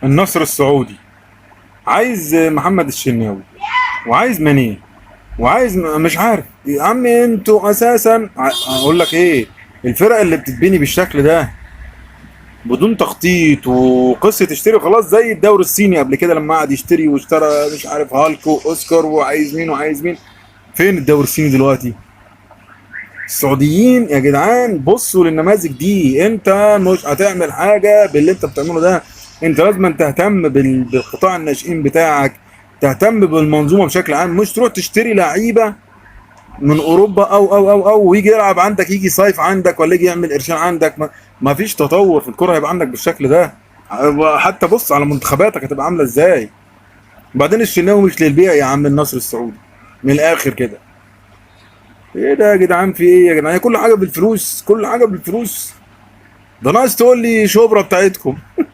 النصر السعودي عايز محمد الشناوي، وعايز ماني، وعايز مش عارف يا عم. انتوا اساسا اقول لك ايه، الفرق اللي بتتبني بالشكل ده بدون تخطيط وقصه تشتري خلاص، زي الدوري الصيني قبل كده لما قعد يشتري واشترى مش عارف هالكو اوسكار وعايز مين وعايز مين. فين الدوري الصيني دلوقتي؟ السعوديين يا جدعان بصوا للنماذج دي. انت مش هتعمل حاجه باللي انت بتعمله ده. انت لازم تهتم بالقطاع الناشئين بتاعك، تهتم بالمنظومه بشكل عام، مش تروح تشتري لعيبه من اوروبا او ويجي يلعب عندك، يجي صيف عندك ولا يجي يعمل قرشين عندك. ما فيش تطور في الكره هيبقى عندك بالشكل ده. حتى بص على منتخباتك هتبقى عامله ازاي. وبعدين الشناوي مش للبيع يا عم النصر السعودي، من الاخر كده. ايه ده يا جدعان؟ في ايه يا جدعان؟ هي كل حاجه بالفلوس، كل حاجه بالفلوس. ده ناقص تقول لي شبرا بتاعتكم.